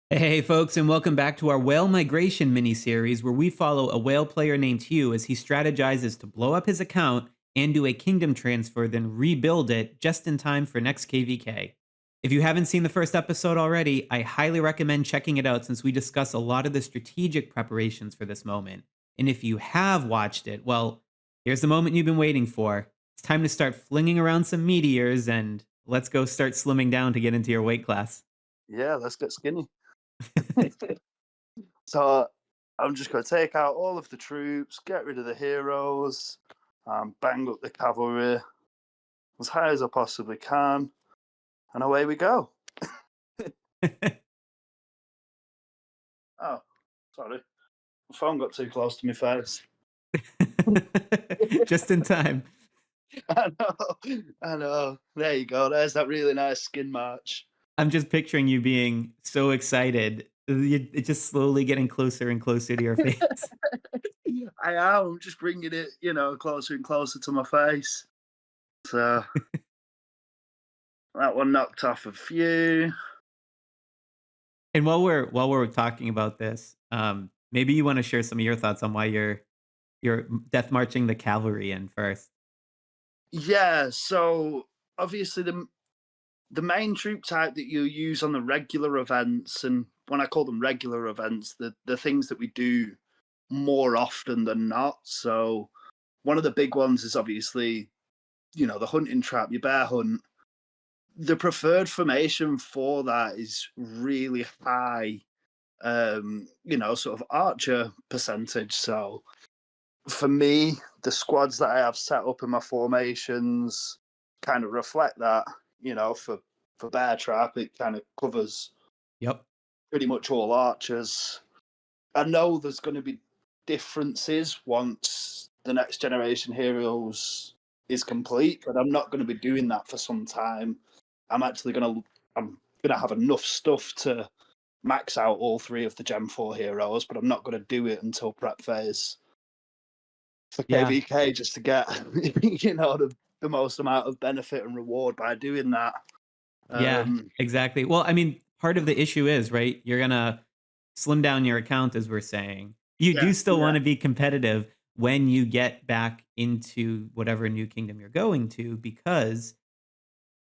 Hey, folks, and welcome back to our whale migration mini series where we follow a whale player named Hugh as he strategizes to blow up his account and do a kingdom transfer, then rebuild it just in time for next KVK. If you haven't seen the first episode already, I highly recommend checking it out since we discuss a lot of the strategic preparations for this moment. And if you have watched it, well, here's the moment you've been waiting for. It's time to start flinging around some meteors and let's go start slimming down to get into your weight class. Yeah, let's get skinny. So I'm just going to take out all of the troops, get rid of the heroes, bang up the cavalry as high as I possibly can, and away we go. Oh, sorry. My phone got too close to my face. Just in time. I know. I know. There you go. There's that really nice skin march. I'm just picturing you being so excited. It's just slowly getting closer and closer to your face. I am. I'm just bringing it, closer and closer to my face. So that one knocked off a few. And while we're talking about this, maybe you want to share some of your thoughts on why you're death marching the cavalry in first. Yeah, so obviously the main troop type that you use on the regular events, and when I call them regular events, the things that we do more often than not. So one of the big ones is obviously, the hunting trap, your bear hunt. The preferred formation for that is really high, sort of archer percentage. So for me, the squads that I have set up in my formations kind of reflect that. For bear trap, it kind of covers Yep. pretty much all archers. I know there's going to be differences once the next generation heroes is complete, but I'm not going to be doing that for some time. I'm going to have enough stuff to max out all three of the Gen 4 heroes, but I'm not going to do it until prep phase for Yeah. KVK just to get the most amount of benefit and reward by doing that. Yeah, Um, exactly. Well, I mean, part of the issue is, right, you're gonna slim down your account, as we're saying. You yeah, do still yeah, want to be competitive when you get back into whatever new kingdom you're going to, because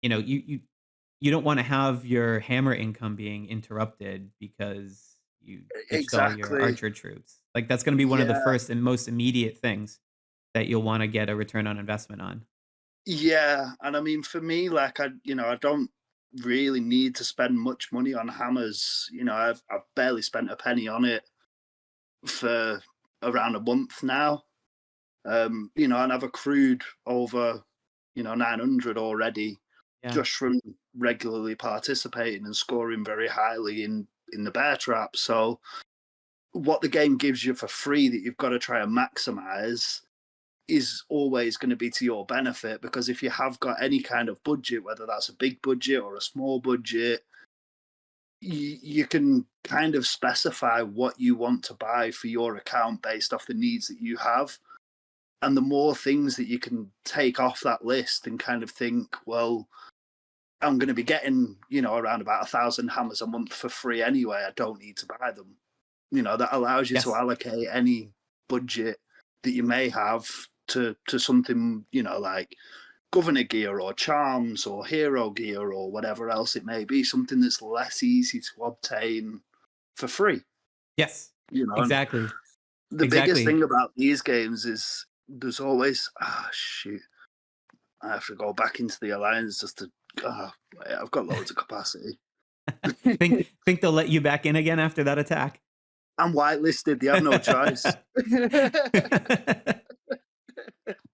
you don't want to have your hammer income being interrupted because you ditched all your exactly. archer troops. Like that's going to be one of the Yeah, first and most immediate things that you'll want to get a return on investment on. yeah, and I mean for me, like I don't really need to spend much money on hammers. I've barely spent a penny on it for around a month now. And I've accrued over 900 already Yeah. just from regularly participating and scoring very highly in the bear trap. So what the game gives you for free that you've got to try and maximize is always going to be to your benefit, because if you have got any kind of budget, whether that's a big budget or a small budget, you can kind of specify what you want to buy for your account based off the needs that you have. And the more things that you can take off that list and kind of think, well, I'm going to be getting, around about 1,000 hammers a month for free anyway. I don't need to buy them. That allows you to Yes. allocate any budget that you may have to something, like governor gear or charms or hero gear or whatever else it may be, something that's less easy to obtain for free. Yes. And Exactly. the biggest Exactly. thing about these games is there's always shoot, I have to go back into the alliance just to. I've got loads of capacity. Think they'll let you back in again after that attack? I'm whitelisted. They have no choice.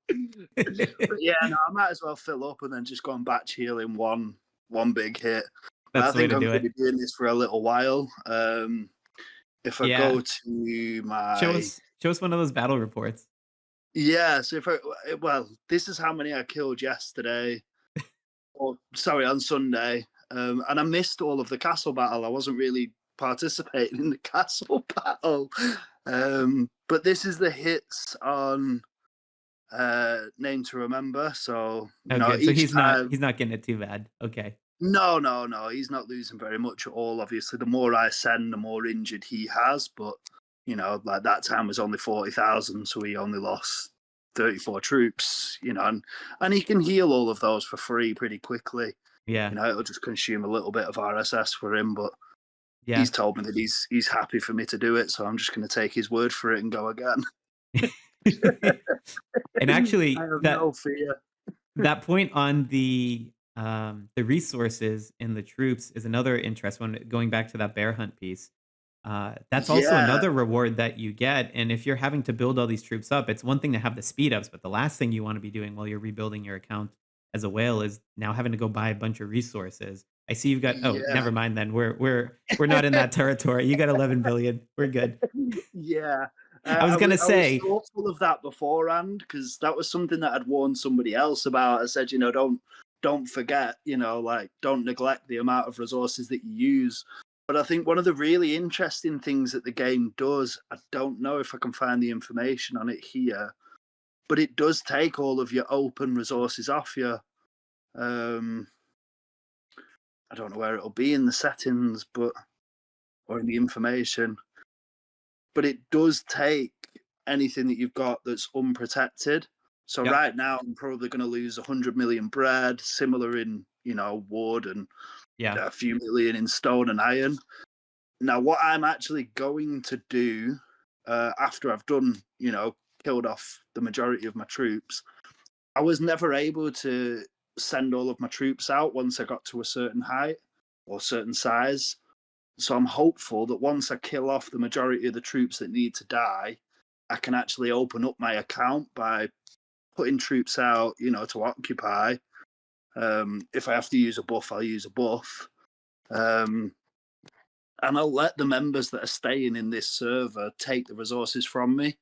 But yeah, no, I might as well fill up and then just go and batch heal in one big hit. But That's I the way think to I'm do going to it. be doing this for a little while. If I Yeah. go to Show my us show us one of those battle reports. yeah, so if I well, this is how many I killed yesterday, or sorry, on Sunday, and I missed all of the castle battle. I wasn't really participating in the castle battle, but this is the hits on name to remember. So Oh, good. So each he's not time, he's not getting it too bad. Okay. No, no, no. He's not losing very much at all. Obviously, the more I send, the more injured he has. But like that time was only 40,000, so he only lost 34 troops. And he can heal all of those for free pretty quickly. Yeah. It'll just consume a little bit of RSS for him, but Yeah. he's told me that he's happy for me to do it, so I'm just going to take his word for it and go again. And I actually, have that no fear. that point on the resources and the troops is another interest one. Going back to that bear hunt piece, that's also Yeah, another reward that you get. And if you're having to build all these troops up, it's one thing to have the speed ups, but the last thing you want to be doing while you're rebuilding your account as a whale is now having to go buy a bunch of resources. I see you've got. Oh, yeah. never mind. Then we're not in that territory. You got 11 billion. We're good. Yeah. I was gonna I was say, thoughtful of that beforehand because that was something that I'd warned somebody else about. I said, don't forget, like don't neglect the amount of resources that you use. But I think one of the really interesting things that the game does, I don't know if I can find the information on it here, but it does take all of your open resources off you. Um, I don't know where it'll be in the settings, but or in the information, but it does take anything that you've got that's unprotected. So yep, right now, I'm probably going to lose 100 million bread, similar in wood, and yeah, a few million in stone and iron. Now, what I'm actually going to do after I've done, killed off the majority of my troops, I was never able to send all of my troops out once I got to a certain height or certain size. So I'm hopeful that once I kill off the majority of the troops that need to die, I can actually open up my account by putting troops out, to occupy. If I have to use a buff, I'll use a buff. Um, and I'll let the members that are staying in this server take the resources from me.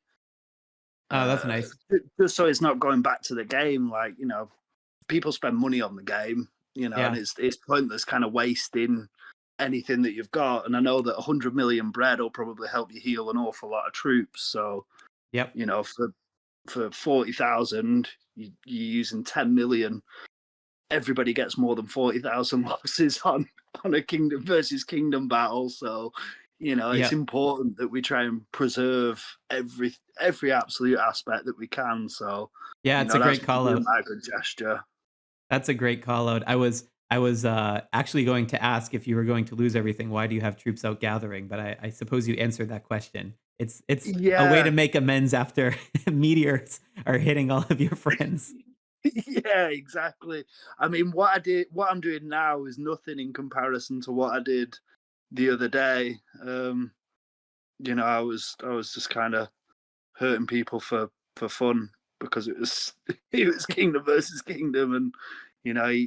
oh, that's Uh, nice. just so it's not going back to the game. Like, people spend money on the game, and Yeah, it's pointless kind of wasting anything that you've got. And I know that 100 million bread will probably help you heal an awful lot of troops. So, yep. for 40,000, you're using 10 million. Everybody gets more than 40,000 losses on a kingdom versus kingdom battle. So, it's Yep. important that we try and preserve every absolute aspect that we can. So, Yeah, it's a that's great call out. my good gesture. That's a great call out. I was actually going to ask if you were going to lose everything, why do you have troops out gathering? But I suppose you answered that question. It's a way to Yeah, make amends after meteors are hitting all of your friends. yeah, exactly. I mean, what I'm doing now is nothing in comparison to what I did the other day. I was just kind of hurting people for fun because it was it was kingdom versus kingdom, and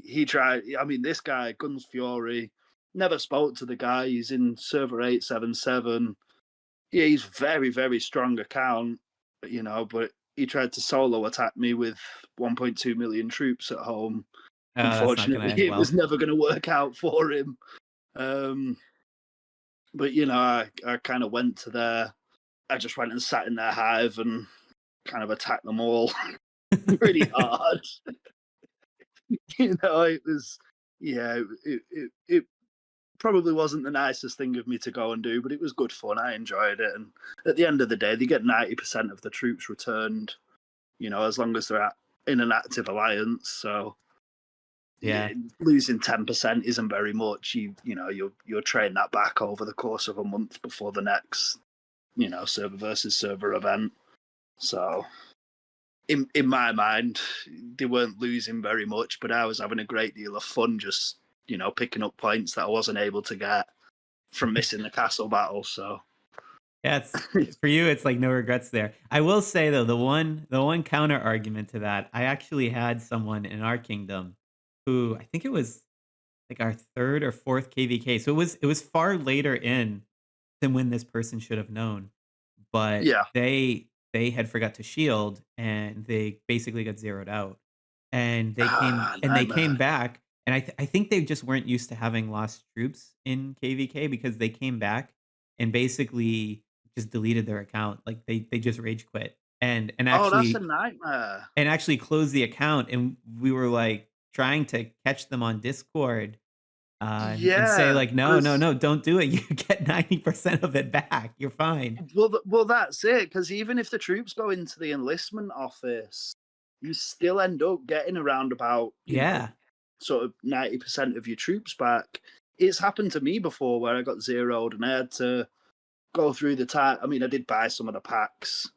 he tried. I mean, this guy Guns Fury never spoke to the guy. He's in server 877. Yeah, he's very very strong account, but he tried to solo attack me with 1.2 million troops at home. That's not gonna Unfortunately, end it was well. never going to work out for him. Um, but I kind of went to their. I just went and sat in their hive and kind of attacked them all pretty hard. It was, yeah, it probably wasn't the nicest thing of me to go and do, but it was good fun. I enjoyed it, and at the end of the day, they get 90% of the troops returned. As long as they're in an active alliance. So Yeah. yeah, losing 10% isn't very much. You'll train that back over the course of a month before the next server versus server event. So in my mind, they weren't losing very much, but I was having a great deal of fun just picking up points that I wasn't able to get from missing the castle battle. So Yeah, it's for you, it's like no regrets there. I will say though, the one counter argument to that, I actually had someone in our kingdom who I think it was like our 3rd or 4th KVK. So it was far later in than when this person should have known. But yeah, they had forgot to shield and they basically got zeroed out. And they came nightmare. back and I think they just weren't used to having lost troops in KVK because they came back and basically just deleted their account. Like they just rage quit and Oh, that's a actually nightmare. and actually closed the account and we were like trying to catch them on Discord and say Yeah, like, no, no, because no, don't do it. You get 90% of it back. You're fine. well, that's it. Because even if the troops go into the enlistment office, you still end up getting around about, Yeah. sort of 90% of your troops back. It's happened to me before where I got zeroed and I had to go through the time. I mean, I did buy some of the packs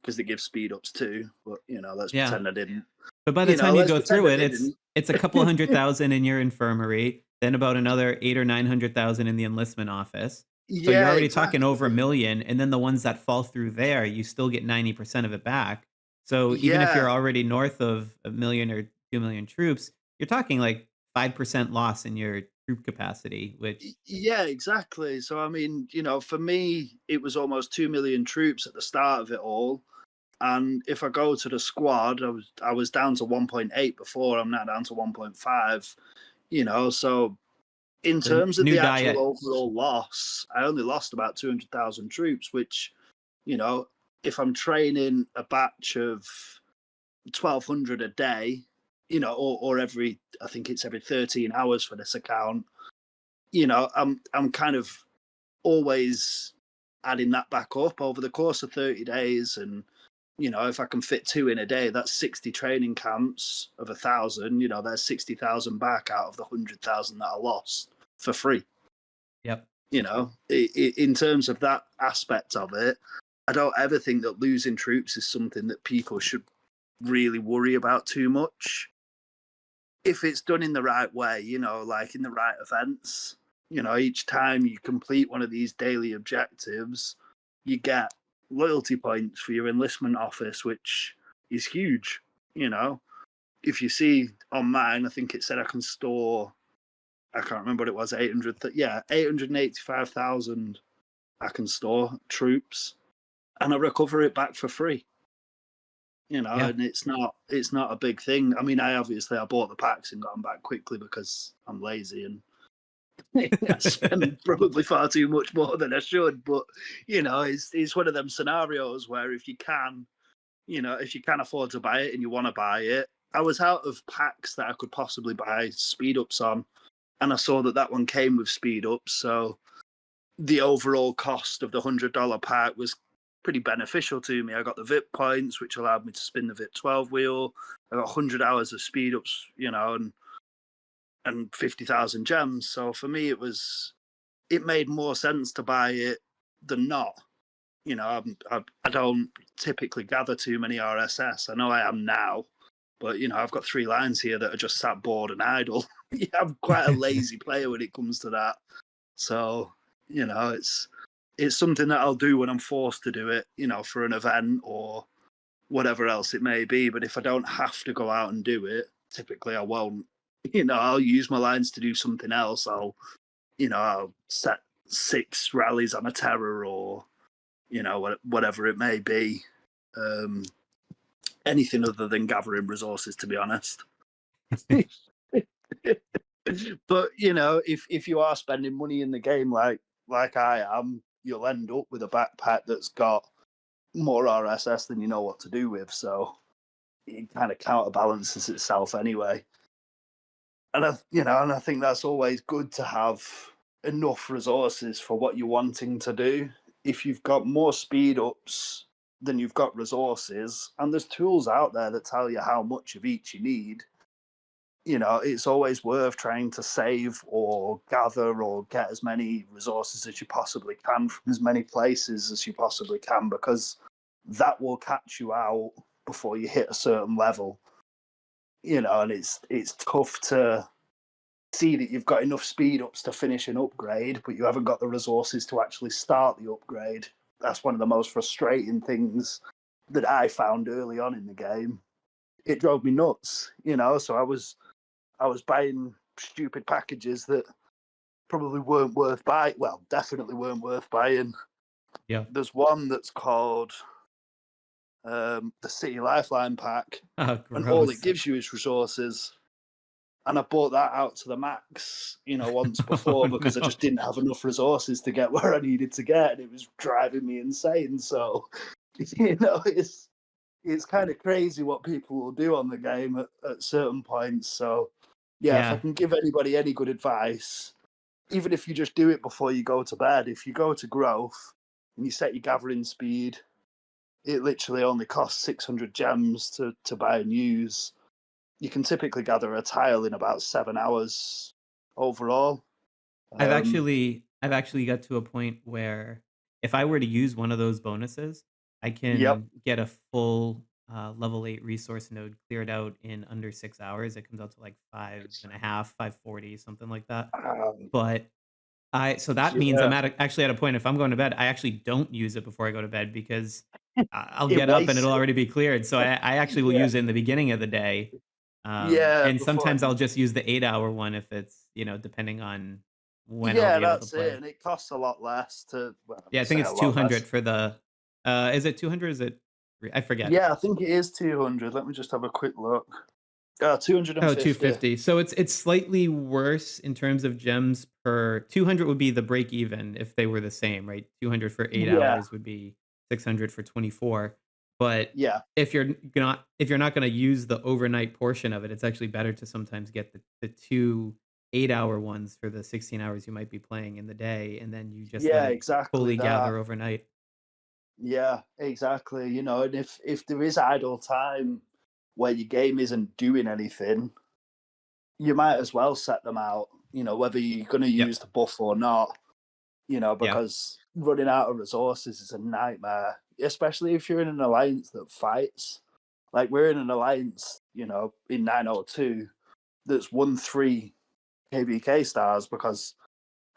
because they give speed ups too, but let's Yeah. pretend I didn't. But by the time you Let's go pretend through I it, didn't. it's a couple 100,000 in your infirmary, then about another 8 or 900,000 in the enlistment office. So you're Yeah, already talking over a exactly. million, and then the ones that fall through there, you still get 90% of it back. So even if you're Yeah, already north of a million or 2 million troops, you're talking like 5% loss in your troop capacity, which yeah, exactly. So I mean, for me, it was almost 2 million troops at the start of it all. And if I go to the squad, I was down to 1.8 before. I'm now down to 1.5. So in the terms of new the actual diet. overall loss, I only lost about 200,000 troops, which, you know, if I'm training a batch of 1,200 a day, or every, I think it's every 13 hours for this account, I'm kind of always adding that back up over the course of 30 days. And, if I can fit two in a day, that's 60 training camps of 1,000, there's 60,000 back out of the 100,000 that I lost for free. Yep. In terms of that aspect of it, I don't ever think that losing troops is something that people should really worry about too much. If it's done in the right way, like in the right events, each time you complete one of these daily objectives, you get loyalty points for your enlistment office, which is huge. You know, if you see on mine, I think it said I can store, I can't remember what it was, 800, 885,000 I can store troops and I recover it back for free. Yeah. And it's not a big thing. I mean, I bought the packs and got them back quickly because I'm lazy and I spend probably far too much more than I should. But it's one of them scenarios where if you can afford to buy it and you want to buy it. I was out of packs that I could possibly buy speed ups on, and I saw that one came with speed ups. So the overall cost of the $100 pack was pretty beneficial to me. I got the VIP points, which allowed me to spin the VIP 12 wheel. I got 100 hours of speed ups, and 50,000 gems. So for me, it made more sense to buy it than not. I don't typically gather too many RSS. I know I am now, but I've got 3 lines here that are just sat bored and idle. Yeah, I'm quite a lazy player when it comes to that. So it's something that I'll do when I'm forced to do it, for an event or whatever else it may be. But if I don't have to go out and do it, typically I won't. I'll use my lines to do something else. I'll set 6 rallies on a terror or, whatever it may be. Um, Anything other than gathering resources, to be honest. But if you are spending money in the game like I am, you'll end up with a backpack that's got more RSS than you know what to do with. So it kind of counterbalances itself anyway. And I think that's always good to have enough resources for what you're wanting to do. If you've got more speed ups than you've got resources, and there's tools out there that tell you how much of each you need, it's always worth trying to save or gather or get as many resources as you possibly can from as many places as you possibly can, because that will catch you out before you hit a certain level. And it's tough to see that you've got enough speed ups to finish an upgrade, but you haven't got the resources to actually start the upgrade. That's one of the most frustrating things that I found early on in the game. It drove me nuts, so I was buying stupid packages that probably weren't worth buying. Well, definitely weren't worth buying. Yeah. There's one that's called the City Lifeline pack, Oh, and all it gross. gives you is resources. And I bought that out to the max, once Oh, before because I no. just didn't have enough resources to get where I needed to get, and it was driving me insane. So, it's kind of crazy what people will do on the game at certain points. So, yeah, if I Yeah. can give anybody any good advice, even if you just do it before you go to bed, if you go to growth and you set your gathering speed, it literally only costs 600 gems to buy and use. You can typically gather a tile in about 7 hours overall. Um, I've actually got to a point where if I were to use one of those bonuses, I yep. can get a full level 8 resource node cleared out in under 6 hours. It comes out to like five and a half, 540, something like that. Um, But so that means yeah, actually at a point if I'm going to bed, I actually don't use it before I go to bed because I'll it get up and wastes it'll it. already be cleared. So I actually will Yeah, use it in the beginning of the day. yeah. And Before, sometimes I'll just use the 8 hour one if it's, depending on when I'll yeah, be able to that's it, play. and it costs a lot less to. Well, Yeah, I say think a it's lot 200 less. for the is it 200? Is it I forget. Yeah, I think it is 200. Let me just have a quick look. Oh, 250. 250. So it's slightly worse in terms of gems per 200 would be the break even if they were the same, right? 200 for 8 Yeah, hours would be 600 for 24. But yeah, if you're not going to use the overnight portion of it, it's actually better to sometimes get the two 8 hour ones for the 16 hours you might be playing in the day and then you just let yeah, it exactly fully that. gather overnight. Yeah, exactly. And if there is idle time where your game isn't doing anything, you might as well set them out. Whether you're going to Yep. use the buff or not. Yeah. Because running out of resources is a nightmare, especially if you're in an alliance that fights. Like we're in an alliance, in 902 that's won 3 KVK stars because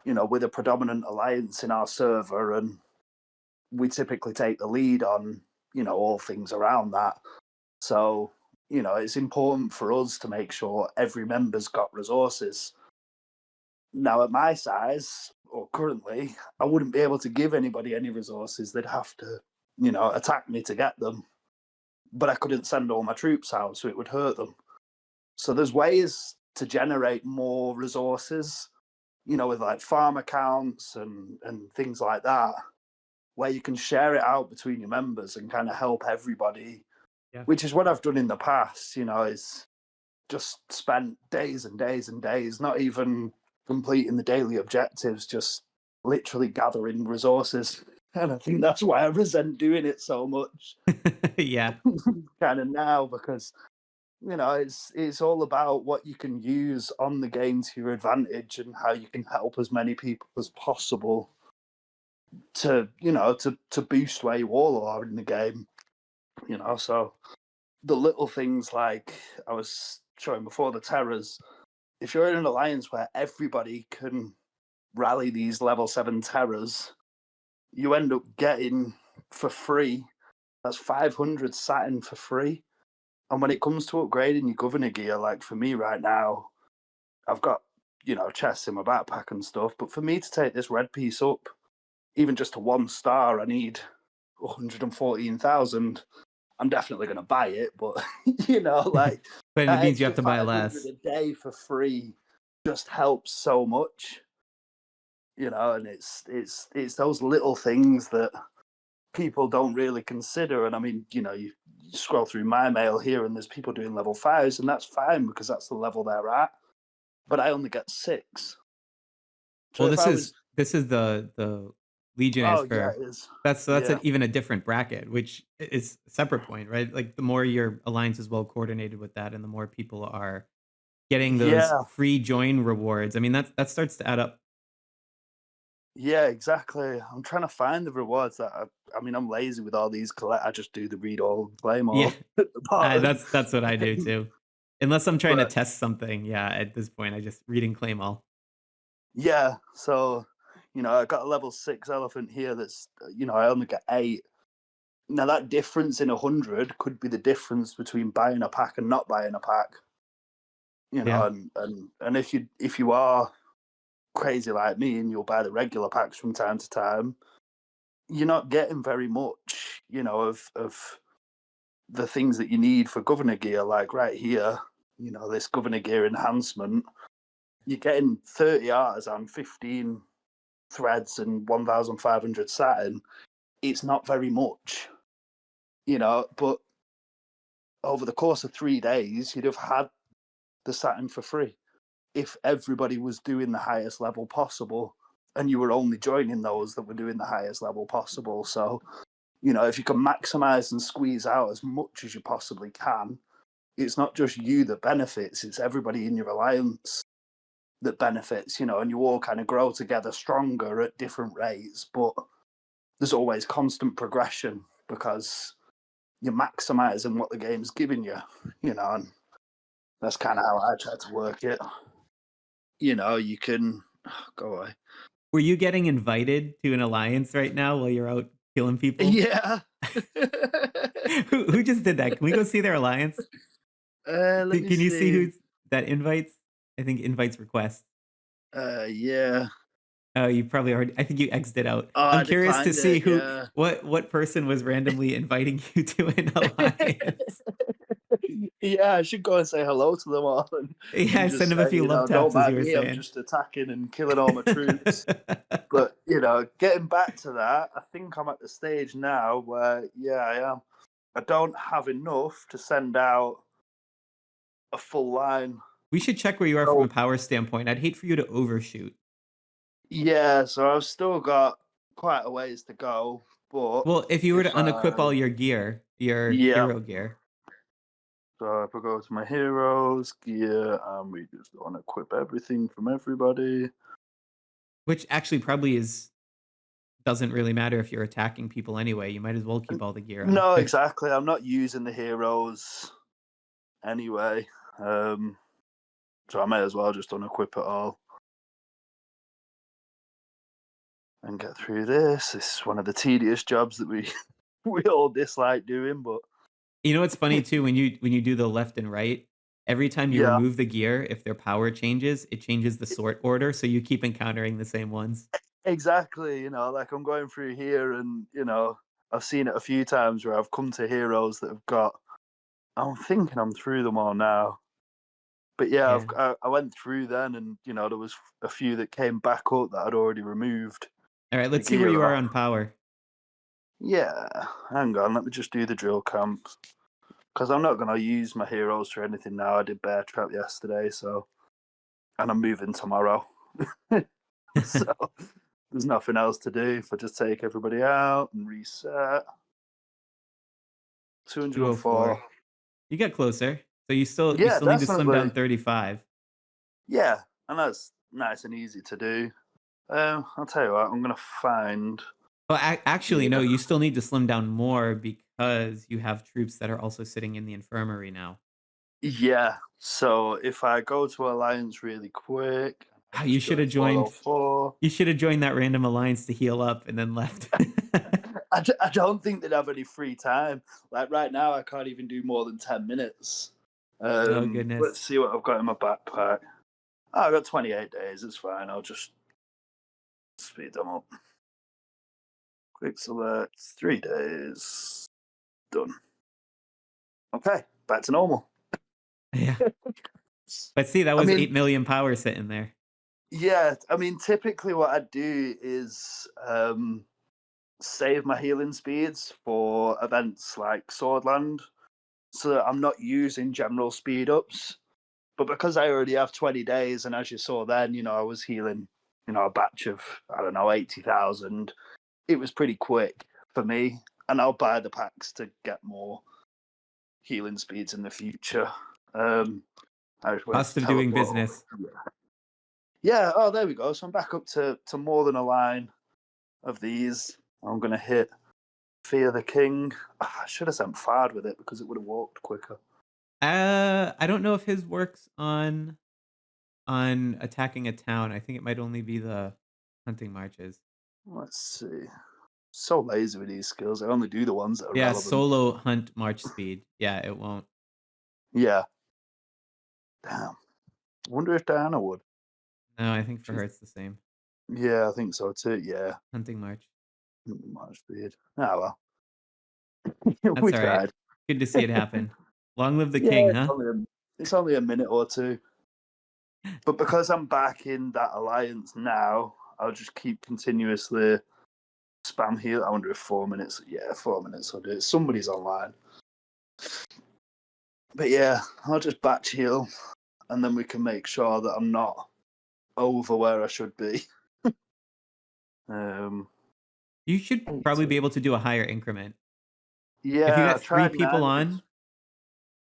we're the predominant alliance in our server, and we typically take the lead on all things around that. So it's important for us to make sure every member's got resources. Now, at my size, or currently, I wouldn't be able to give anybody any resources. They'd have to, attack me to get them. But I couldn't send all my troops out, so it would hurt them. So there's ways to generate more resources, with like farm accounts and things like that, where you can share it out between your members and kind of help everybody, Yeah. which is what I've done in the past, is just spent days and days and days, not even completing the daily objectives, just literally gathering resources. And I think that's why I resent doing it so much, Yeah. kind of now, because it's all about what you can use on the game to your advantage and how you can help as many people as possible to boost where you all are in the game. So the little things like I was showing before, the terrors. If you're in an alliance where everybody can rally these level 7 terrors, you end up getting for free. That's 500 satin for free. And when it comes to upgrading your governor gear, like for me right now, I've got, chests in my backpack and stuff. But for me to take this red piece up, even just to 1 star, I need 114,000. I'm definitely going to buy it, but like But it that means you have extra to buy 500 less. a day for free just helps so much. And it's those little things that people don't really consider. And I mean, you scroll through my mail here, and there's people doing level 5s, and that's fine because that's the level they're at. But I only get 6. So Well, if this I is was, this is the Legionnaires oh yeah, for it is, that's yeah, even a different bracket, which is a separate point, right? Like the more your alliance is well coordinated with that, and the more people are getting those yeah, free join rewards. I mean, that starts to add up. yeah, exactly. I'm trying to find the rewards that I mean, I'm lazy with all these collect. I just do the read all, claim Yeah, all at the bottom. that's what I do too. Unless I'm trying to But test something, yeah. At this point, I just read and claim all. yeah, so I got a level 6 elephant here. That's I only get 8. Now that difference in 100 could be the difference between buying a pack and not buying a pack. Yeah. And if you are crazy like me and you'll buy the regular packs from time to time, you're not getting very much, of the things that you need for governor gear. Like right here, this governor gear enhancement, you're getting 30 artisan, 15 threads, and 1,500 satin. It's not very much, but over the course of 3 days, you'd have had the satin for free. if everybody was doing the highest level possible, and you were only joining those that were doing the highest level possible. So, if you can maximize and squeeze out as much as you possibly can, it's not just you that benefits, it's everybody in your alliance that benefits, and you all kind of grow together stronger at different rates, but there's always constant progression because you're maximizing what the game's giving you, and that's kind of how I try to work it. You can go away. Were you getting invited to an alliance right now while you're out killing people? Yeah. Who just did that? Can we go see their alliance? Let me Can you see see. who's that invites? I think invites request. Yeah. Oh, you probably already. I think you exited out. Oh, I'm I curious to declined see it. Yeah. what person was randomly inviting you to an alliance. Yeah, I should go and say hello to them all Yeah, and just send them a say, few love don't taps, as you mind were me, I'm saying. just attacking and killing all my troops. But, getting back to that, I think I'm at the stage now where, yeah, I am. I don't have enough to send out a full line. We should check where you are from a So, power standpoint. I'd hate for you to overshoot. yeah, so I've still got quite a ways to go. But Well, if you were to if unequip I, all your gear, your yeah, hero gear, so if I go to my heroes, gear, and we just unequip everything from everybody. which actually probably doesn't really matter if you're attacking people anyway. You might as well keep all the gear No, unequipped. exactly. I'm not using the heroes anyway. So I may as well just unequip it all and get through this. This is one of the tedious jobs that we we all dislike doing, but You know what's funny too when you do the left and right, every time you yeah, remove the gear, if their power changes, it changes the sort order, so you keep encountering the same ones. exactly. Like I'm going through here, and I've seen it a few times where I've come to heroes that have got. I'm thinking I'm through them all now. But yeah, Yeah. I went through then, and there was a few that came back up that I'd already removed All right, the let's see where gear you are off. on power. Yeah, hang on, let me just do the drill camps because I'm not going to use my heroes for anything now. I did bear trap yesterday, and I'm moving tomorrow, so there's nothing else to do. If I just take everybody out and reset, 204. 204. You got closer. So you Yeah, still need to slim down definitely. 35. Yeah, and that's nice and easy to do. I'll tell you what, I'm going to find. Well, actually, no, Yeah. you still need to slim down more because you have troops that are also sitting in the infirmary now. Yeah. So if I go to Alliance really quick, I Ah, just join 404. you should have joined that random alliance to heal up and then left. I don't think they'd have any free time. Like right now, I can't even do more than 10 minutes. Oh Let's goodness. see what I've got in my backpack. Oh, I've got 28 days. It's fine. I'll just speed them up. Quick select, 3 days. Done. Okay, back to normal. Yeah. But see, that I was mean, 8 million power sitting there. yeah, I mean, typically what I do is save my healing speeds for events like Swordland so that I'm not using general speed ups. But because I already have 20 days, and as you saw then, I was healing, a batch of, I don't know, 80,000, it was pretty quick for me. And I'll buy the packs to get more healing speeds in the future. I just went Cost to of doing teleport. business. Yeah, oh, there we go. So I'm back up to more than a line of these. I'm going to hit Fear the King. I should have sent Fard with it because it would have walked quicker. I don't know if his works on attacking a town. I think it might only be the hunting marches. Let's see. So lazy with these skills. I only do the ones that are Yeah, relevant. solo hunt march speed. Yeah, it won't. Yeah. Damn. I wonder if Diana would. No, I think for her She's, it's the same. yeah, I think so too. Yeah. Hunting march. Much speed. Ah, well. That's We all right. tried. Good to see it happen. Long live the Yeah, king, huh? it's only a minute or two. But because I'm back in that alliance now, I'll just keep continuously spam heal. I wonder if 4 minutes. Yeah, 4 minutes will do it. Somebody's online. But yeah, I'll just batch heal and then we can make sure that I'm not over where I should be. Um, You should probably be able to do a higher increment. If you yeah, I got 3 tried people 90s. on,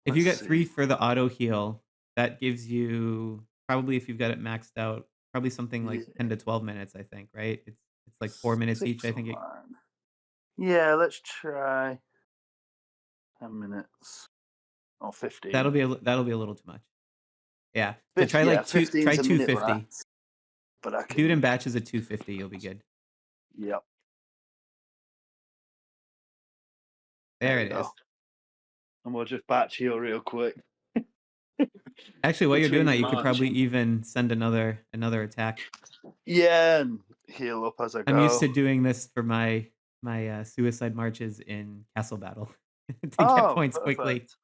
if Let's you get see. 3 for the auto heal, that gives you probably, if you've got it maxed out, probably something like Yeah, 10 to 12 minutes, I think, right? It's like 4 minutes each, I six think it. line. Yeah, let's try 10 minutes or 15. That'll be a little too much. Yeah. So try Yeah, like 15's a minute 250. less, but I Do it in can. batches of 250, you'll be good. Yep, there There we it go. is. And we'll just batch heal real quick Actually, while you're doing between that, you could probably marching. even send another attack. Yeah, and heal up as I I'm used to go. doing this for my suicide marches in Castle Battle to get Oh, points quickly. perfect.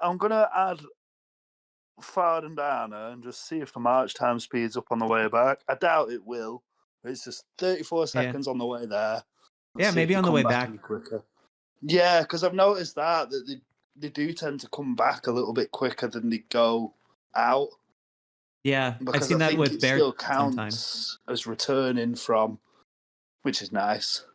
I'm gonna add Fardandana and just see if the march time speeds up on the way back. I doubt it will. It's just 34 Yeah. seconds on the way there. Let's Yeah, see if maybe they on the come way back back. any quicker. Yeah, because I've noticed that they do tend to come back a little bit quicker than they go out. Yeah, I've Because I seen that think with it Bear still sometimes. counts as returning from, which is nice.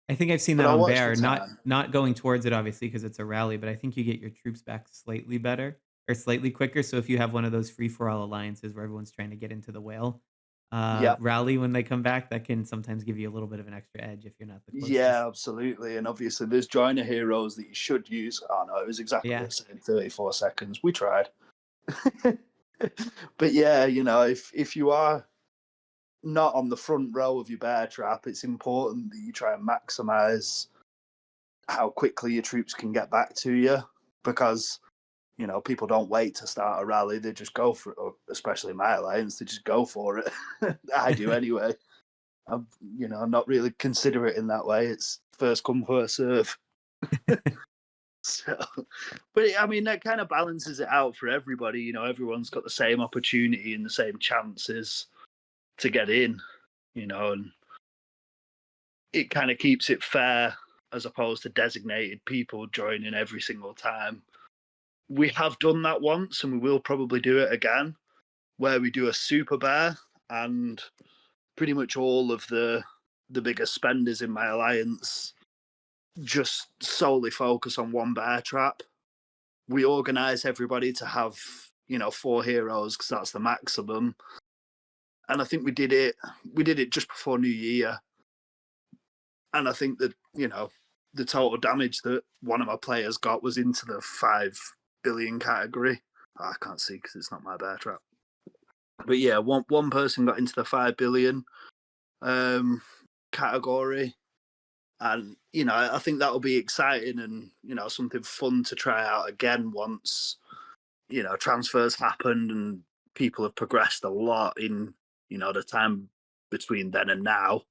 I think I've seen But that I'll on watch the Bear, not time. not going towards it obviously because it's a rally, but I think you get your troops back slightly better or slightly quicker. So if you have one of those free for all alliances where everyone's trying to get into the whale Yep. rally when they come back, that can sometimes give you a little bit of an extra edge if you're not the closest. Yeah, absolutely. And obviously, there's joiner heroes that you should use. Oh, no, it was exactly Yeah. the same 34 seconds. We tried. But yeah, if you are not on the front row of your bear trap, it's important that you try and maximize how quickly your troops can get back to you because people don't wait to start a rally, they just go for it, especially my alliance, they just go for it. I do anyway. I'm not really considerate in that way. It's first come, first serve. So, but I mean, that kind of balances it out for everybody. Everyone's got the same opportunity and the same chances to get in, and it kind of keeps it fair as opposed to designated people joining every single time. We have done that once and we will probably do it again, where we do a super bear and pretty much all of the bigger spenders in my alliance just solely focus on one bear trap. We organize everybody to have 4 heroes because that's the maximum, and I think we did it just before New Year, and I think that the total damage that one of my players got was into the 5 billion category. I can't see because it's not my bear trap, but yeah, one person got into the 5 billion category. And I think that'll be exciting and something fun to try out again once transfers happened and people have progressed a lot in the time between then and now.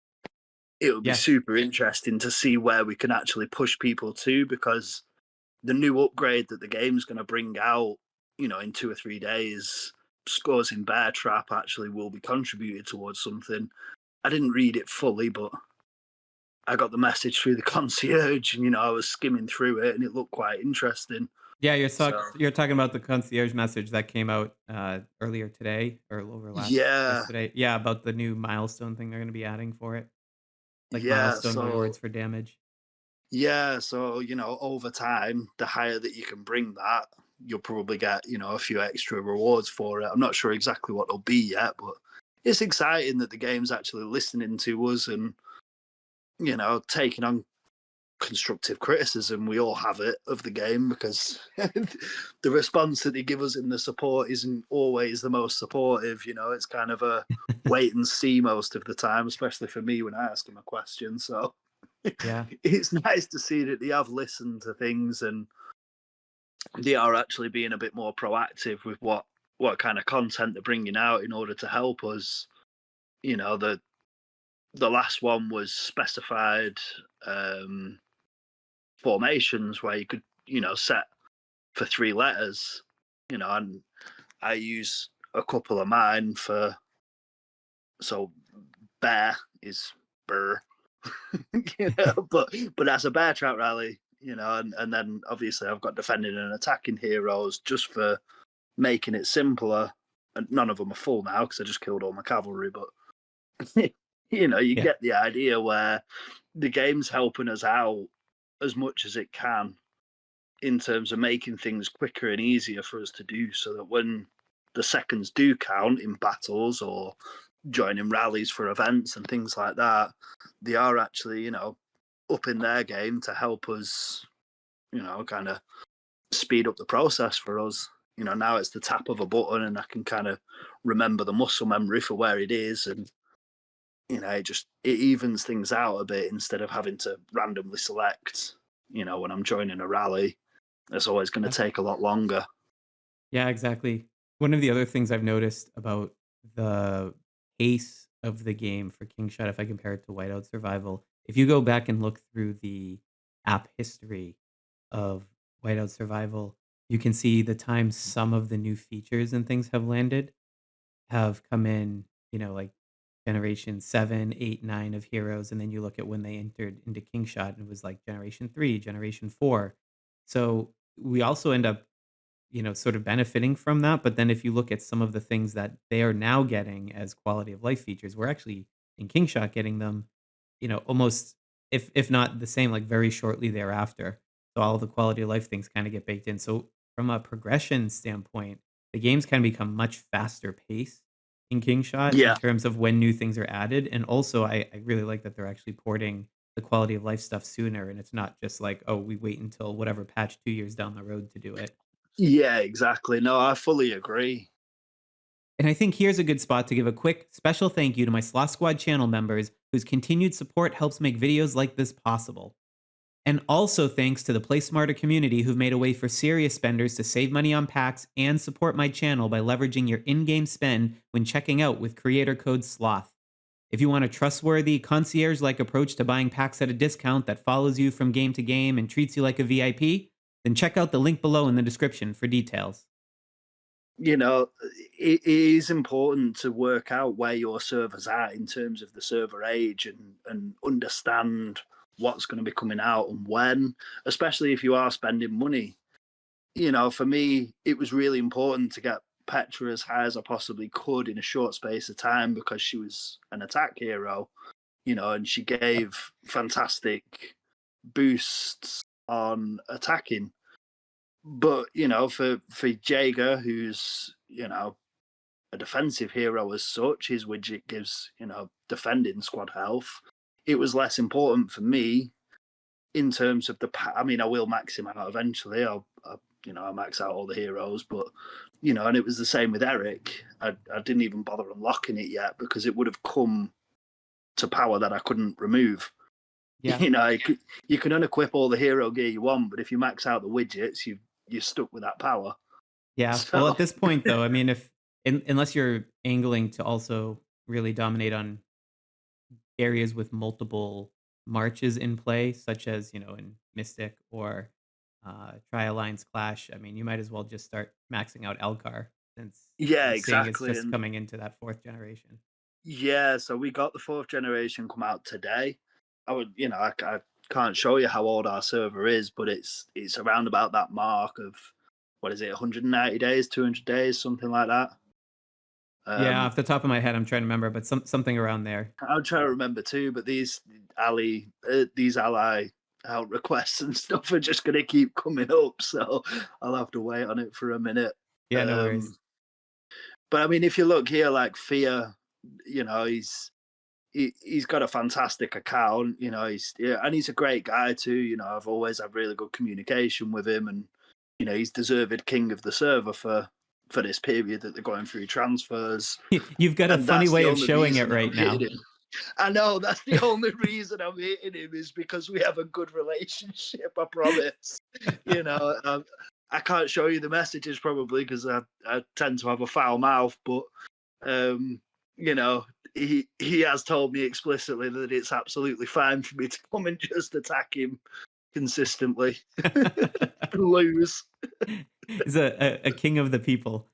It would be Yeah. super interesting to see where we can actually push people to, because the new upgrade that the game's going to bring out in 2 or 3 days, scores in bear trap, actually will be contributed towards something. I didn't read it fully, but I got the message through the concierge, and I was skimming through it, and it looked quite interesting. Yeah, So you're talking about the concierge message that came out earlier today or over last yeah, yesterday. Yeah, about the new milestone thing they're going to be adding for it, like yeah. milestone So rewards for damage. yeah, so over time, the higher that you can bring that, you'll probably get a few extra rewards for it. I'm not sure exactly what they'll be yet, but it's exciting that the game's actually listening to us and taking on constructive criticism. We all have it of the game, because the response that they give us in the support isn't always the most supportive. It's kind of a wait and see most of the time, especially for me when I ask them a question. So Yeah. it's nice to see that they have listened to things and they are actually being a bit more proactive with what kind of content they're bringing out in order to help us. The last one was specified formations where you could set for 3 letters, and I use a couple of mine for, so bear is burr, but that's a bear trap rally, and then obviously I've got defending and attacking heroes just for making it simpler. And none of them are full now because I just killed all my cavalry. But you Yeah. get the idea where the game's helping us out as much as it can in terms of making things quicker and easier for us to do, so that when the seconds do count in battles or joining rallies for events and things like that, they are actually, up in their game to help us, kind of speed up the process for us. Now it's the tap of a button and I can kind of remember the muscle memory for where it is, and it evens things out a bit instead of having to randomly select, when I'm joining a rally. It's always going to Yeah. take a lot longer. Yeah, exactly. One of the other things I've noticed about the pace of the game for King Shot, if I compare it to Whiteout Survival, if you go back and look through the app history of Whiteout Survival, you can see the time some of the new features and things have landed have come in, like generation 7, 8, 9 of heroes. And then you look at when they entered into King Shot, and it was like generation 3, generation 4. So we also end up sort of benefiting from that. But then if you look at some of the things that they are now getting as quality of life features, we're actually in Kingshot getting them, almost if not the same, like very shortly thereafter. So all of the quality of life things kind of get baked in. So from a progression standpoint, the games can become much faster paced in Kingshot in Yeah, terms of when new things are added. And also I really like that they're actually porting the quality of life stuff sooner, and it's not just like, oh, we wait until whatever patch 2 years down the road to do it. yeah, exactly. No, I fully agree. And I think here's a good spot to give a quick special thank you to my Sloth Squad channel members whose continued support helps make videos like this possible. And also thanks to the Play Smarter community who've made a way for serious spenders to save money on packs and support my channel by leveraging your in-game spend when checking out with creator code SLOTH. If you want a trustworthy, concierge-like approach to buying packs at a discount that follows you from game to game and treats you like a VIP, then check out the link below in the description for details. you know, it is important to work out where your server's at in terms of the server age, and understand what's going to be coming out and when, especially if you are spending money. For me, it was really important to get Petra as high as I possibly could in a short space of time because she was an attack hero, and she gave fantastic boosts on attacking. But for Jaeger, who's a defensive hero as such, his widget gives defending squad health. It was less important for me in terms of I mean, I will max him out eventually. I'll max out all the heroes, but and it was the same with Eric. I didn't even bother unlocking it yet because it would have come to power that I couldn't remove. Yeah. You can unequip all the hero gear you want, but if you max out the widgets, you're stuck with that power. Yeah. Well, at So this point, though, I mean, if unless you're angling to also really dominate on areas with multiple marches in play, such as in Mystic or Tri Alliance Clash, I mean, you might as well just start maxing out Elgar since yeah, I'm seeing it's exactly, just and coming into that fourth generation. yeah, so we got the fourth generation come out today. I can't show you how old our server is, but it's around about that mark of what is it, 190 days, 200 days, something like that. Yeah, Um, off the top of my head, I'm trying to remember, but something around there. I'm trying to remember too, but these ally out requests and stuff are just going to keep coming up, so I'll have to wait on it for a minute. Yeah, no worries. Um, but I mean, if you look here, like Fear, he's got a fantastic account. And he's a great guy too. I've always had really good communication with him, and he's deserved king of the server for this period that they're going through transfers. You've got a And funny that's the way of only showing it reason that I'm right now. hitting him. I know that's the only reason I'm hitting him is because we have a good relationship. I promise. I can't show you the messages probably because I tend to have a foul mouth, but um, you know, he has told me explicitly that it's absolutely fine for me to come and just attack him consistently. Lose. He's a king of the people.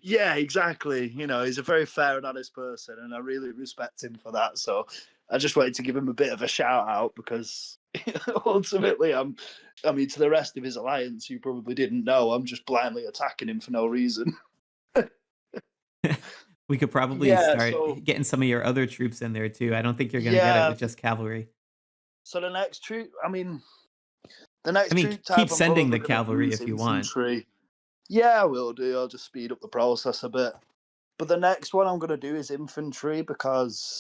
Yeah, exactly. He's a very fair and honest person, and I really respect him for that. So, I just wanted to give him a bit of a shout out because ultimately, I mean, to the rest of his alliance, who probably didn't know, I'm just blindly attacking him for no reason. We could probably Yeah, start so getting some of your other troops in there too. I don't think you're going to get it yeah, with just cavalry. so the next troop, I mean, the I next mean, troop type keep I'm sending probably the going to do cavalry is if you want. infantry. Yeah, I will do. I'll just speed up the process a bit. But the next one I'm going to do is infantry because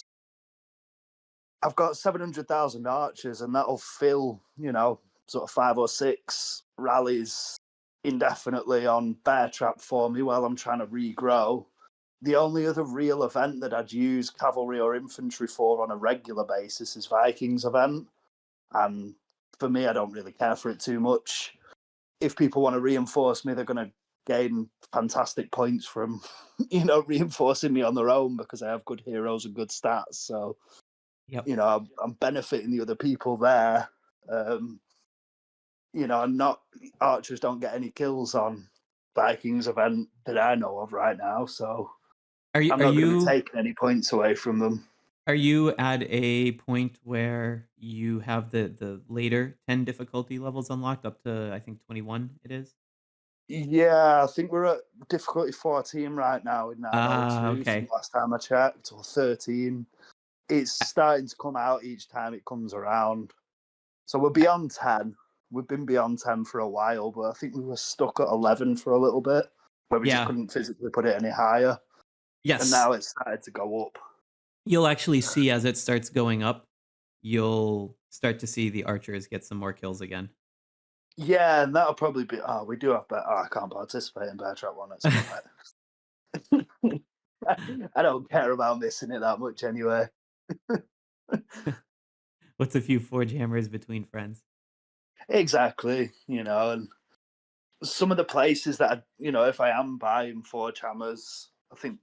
I've got 700,000 archers, and that'll fill, sort of 5 or 6 rallies indefinitely on bear trap for me while I'm trying to regrow. The only other real event that I'd use cavalry or infantry for on a regular basis is Vikings event. And for me, I don't really care for it too much. If people want to reinforce me, they're going to gain fantastic points from, reinforcing me on their own because I have good heroes and good stats. So, Yep. I'm benefiting the other people there. And not archers don't get any kills on Vikings event that I know of right now. So Are you I'm are not going to be you taking any points away from them. are you at a point where you have the later 10 difficulty levels unlocked up to I think 21 it is? Yeah, I think we're at difficulty 14 right now in Ah, 902 from okay. last time I checked, or 13. It's starting to come out each time it comes around. So we're beyond 10. We've been beyond 10 for a while, but I think we were stuck at 11 for a little bit, where we just Yeah. couldn't physically put it any higher. And Yes. now it's started to go up. You'll actually see as it starts going up, you'll start to see the archers get some more kills again. Yeah, and that'll probably be. Oh, we do have better. Oh, I can't participate in Bear Trap 1. It's alright. I don't care about missing it that much anyway. What's a few forge hammers between friends? Exactly, and some of the places that if I am buying Forge Hammers, I think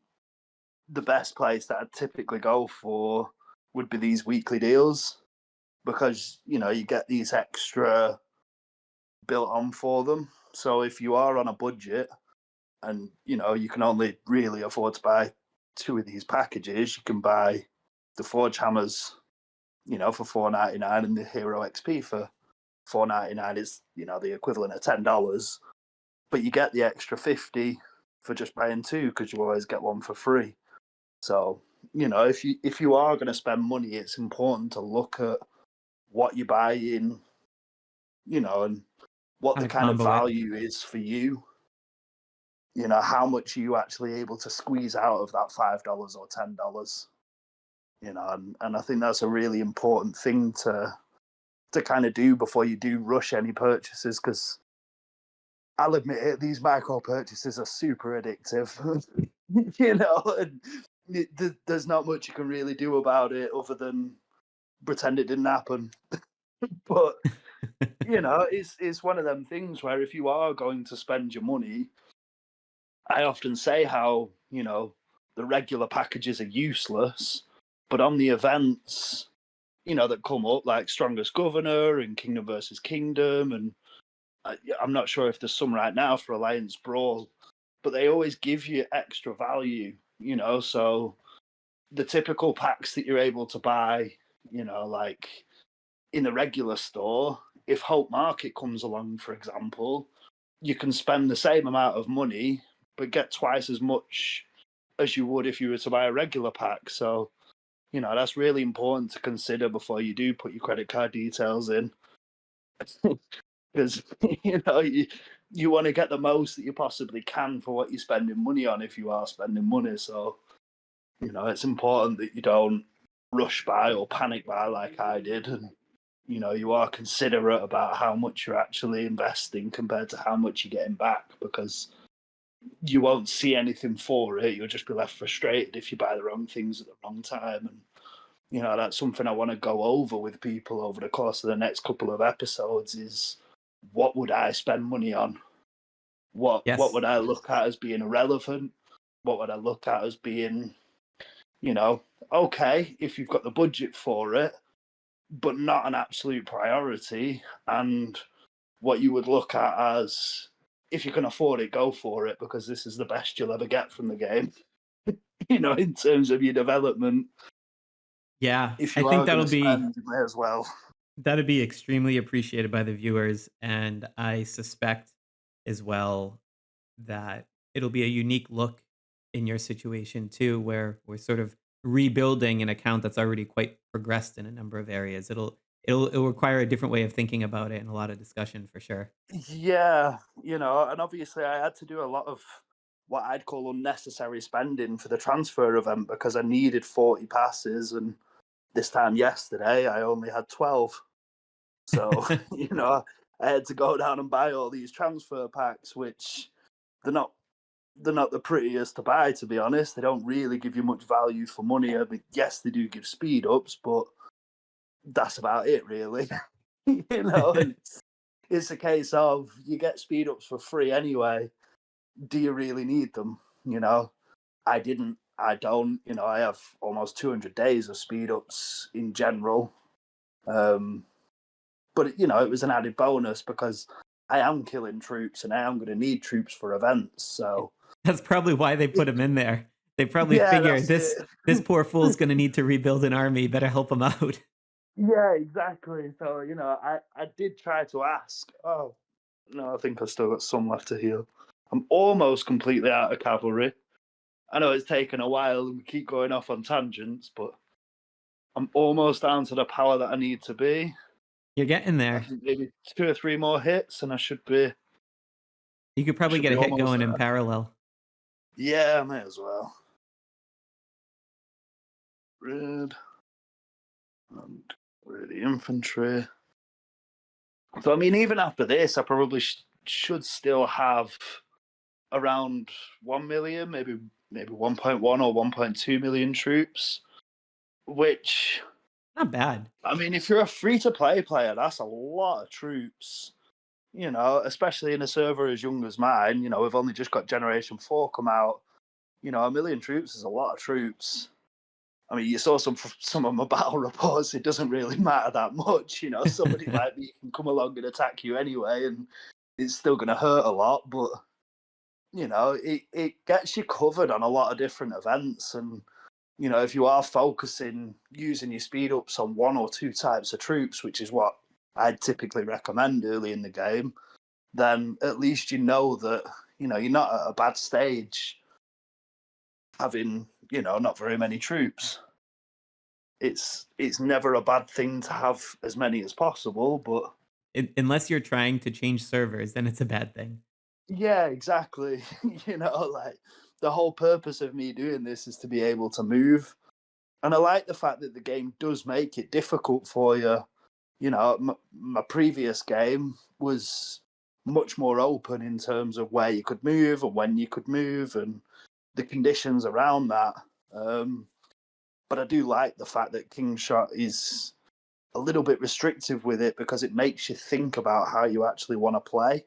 the best place that I'd typically go for would be these weekly deals because you get these extra built on for them. So if you are on a budget and you can only really afford to buy 2 of these packages, you can buy the Forge Hammers, for $4.99 and the Hero XP for $4.99 is the equivalent of $10, but you get the extra 50 for just buying 2 because you always get one for free. So if you are going to spend money, it's important to look at what you're buying, and what How the to kind of combo it. value is for you. How much are you actually able to squeeze out of that $5 or $10? And I think that's a really important thing to kind of do before you do rush any purchases, because I'll admit it, these micro purchases are super addictive. And there's not much you can really do about it other than pretend it didn't happen. But it's one of them things where if you are going to spend your money, I often say how the regular packages are useless, but on the events that come up, like Strongest Governor and Kingdom versus Kingdom, and I'm not sure if there's some right now for Alliance Brawl, but they always give you extra value, so the typical packs that you're able to buy, like in the regular store, if Hope Market comes along, for example, you can spend the same amount of money but get twice as much as you would if you were to buy a regular pack. So, that's really important to consider before you do put your credit card details in. Because, you want to get the most that you possibly can for what you're spending money on if you are spending money. So, it's important that you don't rush buy or panic buy like I did. And, you are considerate about how much you're actually investing compared to how much you're getting back, because you won't see anything for it. You'll just be left frustrated if you buy the wrong things at the wrong time. And, that's something I want to go over with people over the course of the next couple of episodes is what would I spend money on? What Yes. would I look at as being irrelevant? What would I look at as being, okay, if you've got the budget for it, but not an absolute priority, and what you would look at as if you can afford it, go for it, because this is the best you'll ever get from the game, in terms of your development. Yeah, If I you think are going that'll to be spend, you may as well. that'd be extremely appreciated by the viewers, and I suspect as well that it'll be a unique look in your situation too, where we're sort of rebuilding an account that's already quite progressed in a number of areas. It'll require a different way of thinking about it and a lot of discussion for sure. Yeah, and obviously I had to do a lot of what I'd call unnecessary spending for the transfer event because I needed 40 passes, and this time yesterday I only had 12. So, I had to go down and buy all these transfer packs, which they're not they're not the prettiest to buy, to be honest. They don't really give you much value for money. I mean, yes, they do give speed ups, but that's about it, really. And it's a case of you get speed ups for free anyway. Do you really need them? I didn't. I don't. I have almost 200 days of speed ups in general. Um, but it was an added bonus because I am killing troops and I am going to need troops for events. So That's probably why they put him in there. They probably yeah, figure that's this it. this poor fool's gonna need to rebuild an army. Better help him out. Yeah, exactly. So I did try to ask. Oh no, I think I've still got some left to heal. I'm almost completely out of cavalry. I know it's taken a while and we keep going off on tangents, but I'm almost down to the power that I need to be. You're getting I there. think maybe 2 or 3 more hits, and I should be You could probably get a hit almost going in there. parallel. Yeah, I may as well. Red and the infantry. So I mean, even after this, I probably should still have around 1 million, maybe 1.1 or 1.2 million troops. Which, Not bad. I mean, if you're a free to play player, that's a lot of troops. Especially in a server as young as mine. We've only just got Generation 4 come out. 1 million troops is a lot of troops. I mean, you saw some of my battle reports. It doesn't really matter that much. Somebody like me can come along and attack you anyway, and it's still going to hurt a lot. But it gets you covered on a lot of different events. And if you are focusing using your speed ups on one or two types of troops, which is what I'd typically recommend early in the game, then at least you know that you're not at a bad stage having not very many troops. It's never a bad thing to have as many as possible, but Unless you're trying to change servers, then it's a bad thing. yeah, exactly. Like the whole purpose of me doing this is to be able to move, and I like the fact that the game does make it difficult for you. My previous game was much more open in terms of where you could move and when you could move and the conditions around that. But I do like the fact that Kingshot is a little bit restrictive with it because it makes you think about how you actually want to play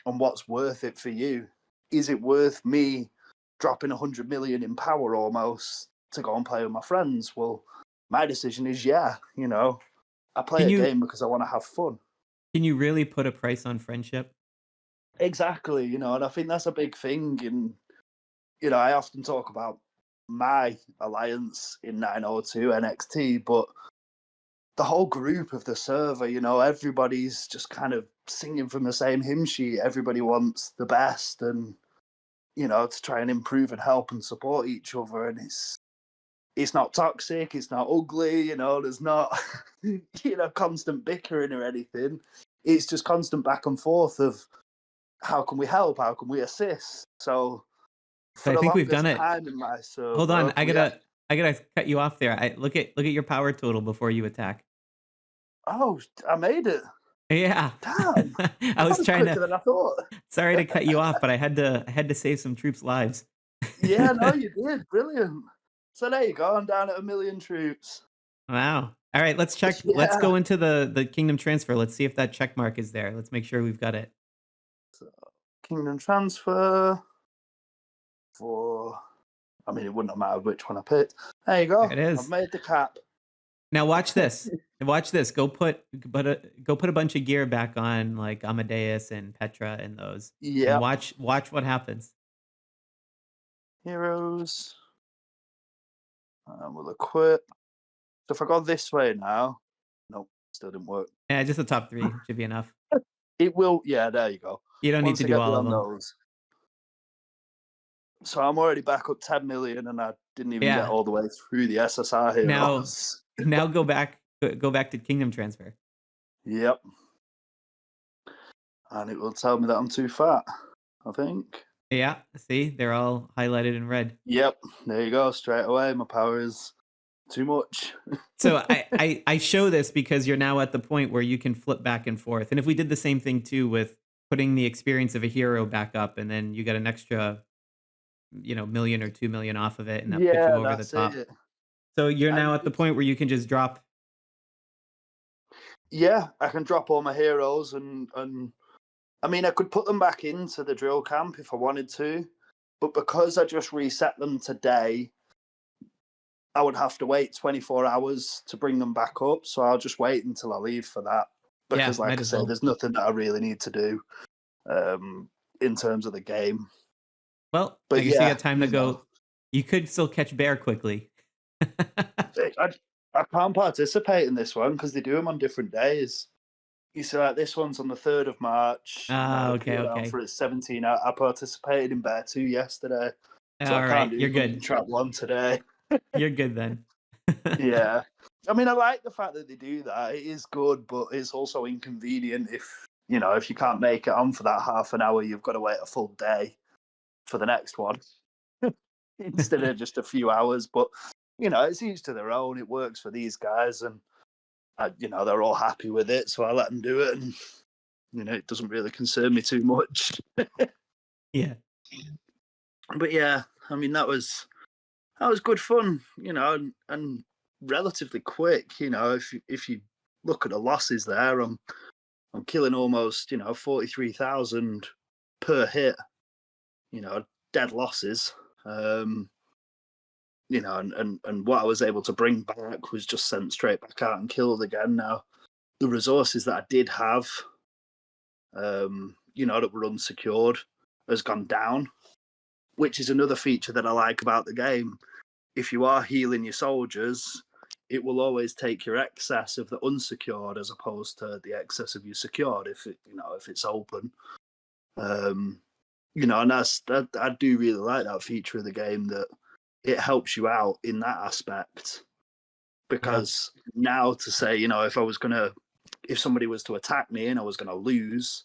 and what's worth it for you. Is it worth me dropping 100 million in power almost to go and play with my friends? Well, my decision is yeah. I play Can a you game because I want to have fun. can you really put a price on friendship? Exactly, and I think that's a big thing. And I often talk about my alliance in 902 NXT, but the whole group of the server, everybody's just kind of singing from the same hymn sheet. Everybody wants the best and, to try and improve and help and support each other. And it's not toxic, it's not ugly, there's not, constant bickering or anything. It's just constant back and forth of how can we help? How can we assist? So So for I the think we've done longest it. time in my Hold on, server, I gotta cut you off there. I look at your power total before you attack. oh, I made it. Yeah. Damn, I that was was trying quicker to than I thought. sorry to cut you off, but I had to save some troops' lives. Yeah, no, you did. Brilliant. So there you go. I'm down at 1 million troops. Wow. All right, let's check. Let's Yeah. go into the kingdom transfer. Let's see if that check mark is there. Let's make sure we've got it. So, kingdom transfer for. I mean, it wouldn't have mattered which one I picked. There you There go. it I've is. made the cap. Now watch this. Watch this. Go put a bunch of gear back on like Amadeus and Petra and those, and Yep. watch what happens. Heroes. We'll equip. So if I go this way now, nope, still didn't work. Yeah, just the top 3 should be enough. It will, yeah, there you go. You don't need Once to I do get all of beyond them. those. So I'm already back up 10 million and I didn't even get Yeah. all the way through the SSR Now heroes. now go back to kingdom transfer. Yep. And it will tell me that I'm too fat, I think. Yeah, see, they're all highlighted in red. Yep, there you go, straight away. My power is too much. So I show this because you're now at the point where you can flip back and forth. And if we did the same thing too with putting the experience of a hero back up and then you get an extra, million or 2 million off of it and that puts you Yeah, over the that's top. it. So you're And now at the point where you can just drop. yeah, I can drop all my heroes and I mean I could put them back into the drill camp if I wanted to, but because I just reset them today, I would have to wait 24 hours to bring them back up. So I'll just wait until I leave for that. Yeah, Because like might I as say, well. there's nothing that I really need to do in terms of the game. Well, I But guess you yeah, got time to go. You could still catch bear quickly. I, I can't participate in this one because they do them on different days. You see, like this one's on the 3rd of March. Ah, The okay, cooldown okay. for it's 17. I participated in Bear 2 yesterday, so I All can't right, do you're Hunting good. Trap 1 today. You're good then. Yeah. I mean, I like the fact that they do that. It is good, but it's also inconvenient if you can't make it on for that half an hour, you've got to wait a full day for the next one instead of just a few hours. But, it's each to their own. It works for these guys and, they're all happy with it. So I let them do it and, it doesn't really concern me too much. Yeah. But yeah, I mean, that was good fun, and relatively quick. If you look at the losses there, I'm killing almost 43,000 per hit. Dead losses. And what I was able to bring back was just sent straight back out and killed again. Now the resources that I did have, that were unsecured, has gone down, which is another feature that I like about the game. If you are healing your soldiers, it will always take your excess of the unsecured as opposed to the excess of your secured if it's open. And I do really like that feature of the game, that it helps you out in that aspect. Yeah. Because now to say, if somebody was to attack me and I was gonna lose,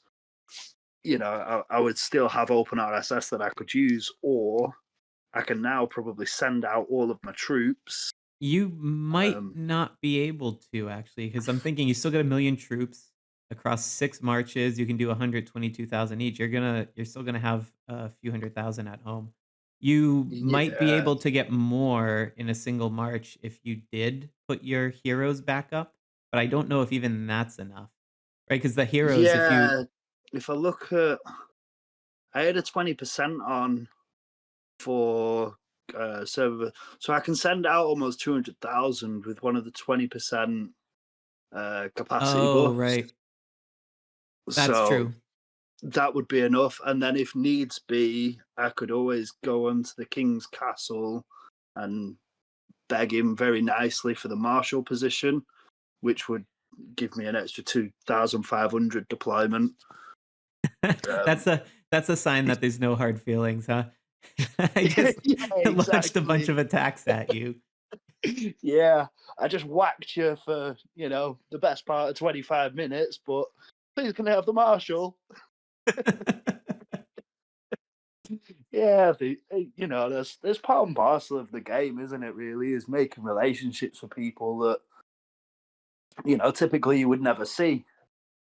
I would still have open RSS that I could use, or I can now probably send out all of my troops. You might Um, not be able to actually, because I'm thinking you still got 1,000,000 troops across 6 marches. You can do 122,000 each. You're still gonna have a few 100,000 at home. You might be yeah, able to get more in a single march if you did put your heroes back up, but I don't know if even that's enough, right? Because the heroes, if you yeah. If I look at, I had a 20% on for server, so I can send out almost 200,000 with one of the 20% capacity Oh, buffs. right. That's So true. that would be enough. And then if needs be, I could always go onto the king's castle and beg him very nicely for the marshal position, which would give me an extra 2,500 deployment. Um, That's a sign that there's no hard feelings, huh? I just yeah, launched a bunch exactly. of attacks at you. Yeah, I just whacked you for the best part of 25 minutes, but please can I have the marshal? Yeah, there's part and parcel of the game, isn't it? Really, is making relationships with people that typically you would never see.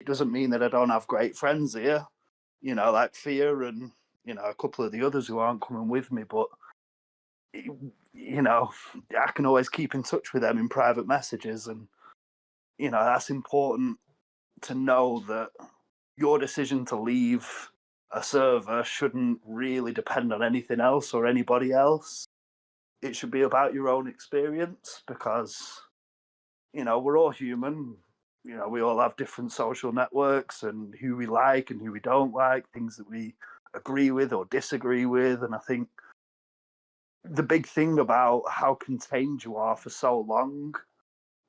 It doesn't mean that I don't have great friends here, like Fear and a couple of the others who aren't coming with me, but I can always keep in touch with them in private messages, and that's important to know that your decision to leave a server shouldn't really depend on anything else or anybody else. It should be about your own experience, because we're all human. We all have different social networks and who we like and who we don't like, things that we agree with or disagree with. And I think the big thing about how contained you are for so long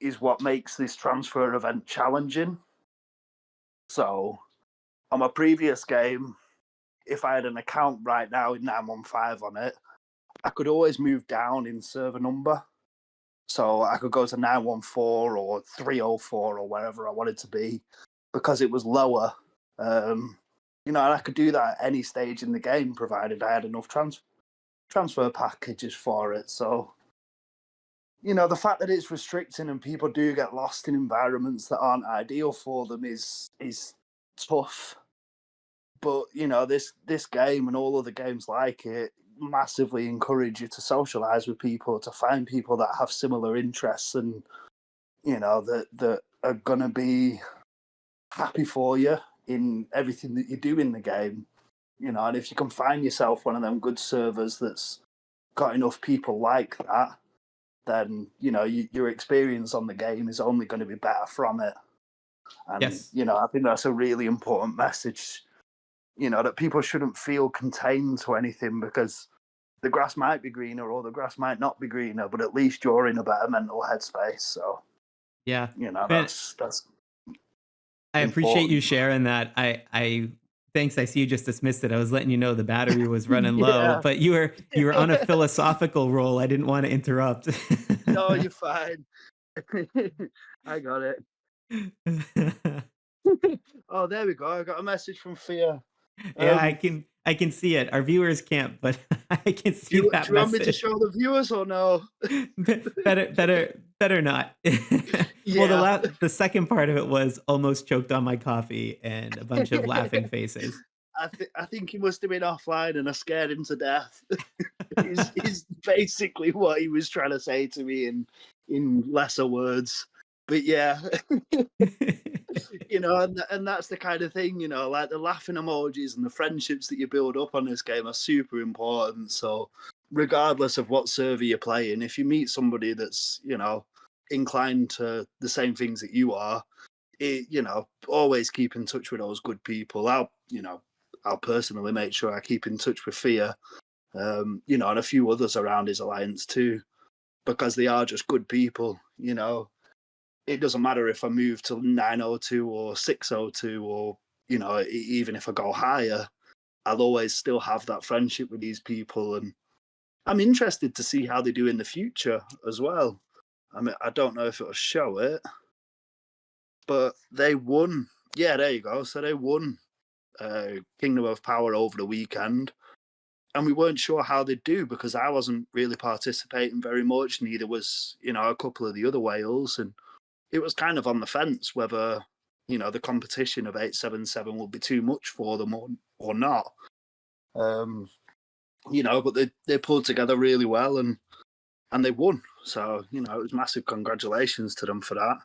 is what makes this transfer event challenging. So on my previous game, if I had an account right now with 915 on it, I could always move down in server number. So I could go to 914 or 304 or wherever I wanted to be because it was lower. And I could do that at any stage in the game, provided I had enough transfer packages for it. So, the fact that it's restricting and people do get lost in environments that aren't ideal for them is tough. But this game and all other games like it massively encourage you to socialize with people, to find people that have similar interests, and that are gonna be happy for you in everything that you do in the game. And if you can find yourself one of them good servers that's got enough people like that, then your experience on the game is only going to be better from it. And Yes. I think that's a really important message. That people shouldn't feel contained to anything, because the grass might be greener or the grass might not be greener, but at least you're in a better mental headspace. So Yeah. Man, that's I appreciate you important. sharing that. I thanks. I see you just dismissed it. I was letting you know the battery was running low, Yeah. but you were on a philosophical roll. I didn't want to interrupt. No, you're fine. I got it. Oh, there we go. I got a message from Fia. Yeah, I Um, can I can see it. Our viewers can't, but I can do see you that want me to message. show the viewers or no? Better not. Well, Yeah. the second part of it was almost choked on my coffee and a bunch of laughing faces. I think he must have been offline and I scared him to death. is basically what he was trying to say to me in lesser words. But yeah, and that's the kind of thing, like the laughing emojis and the friendships that you build up on this game are super important. So regardless of what server you're playing, if you meet somebody that's, inclined to the same things that you are, always keep in touch with those good people. I'll personally make sure I keep in touch with Fia, and a few others around his alliance too, because they are just good people. It doesn't matter if I move to 902 or 602 or, even if I go higher, I'll always still have that friendship with these people. And I'm interested to see how they do in the future as well. I mean, I don't know if it'll show it, but they won. Yeah, there you go. So they won Kingdom of Power over the weekend. And we weren't sure how they'd do because I wasn't really participating very much. Neither was, a couple of the other whales. And it was kind of on the fence whether, the competition of 877 would be too much for them or not. But they pulled together really well and they won. So, it was massive congratulations to them for that.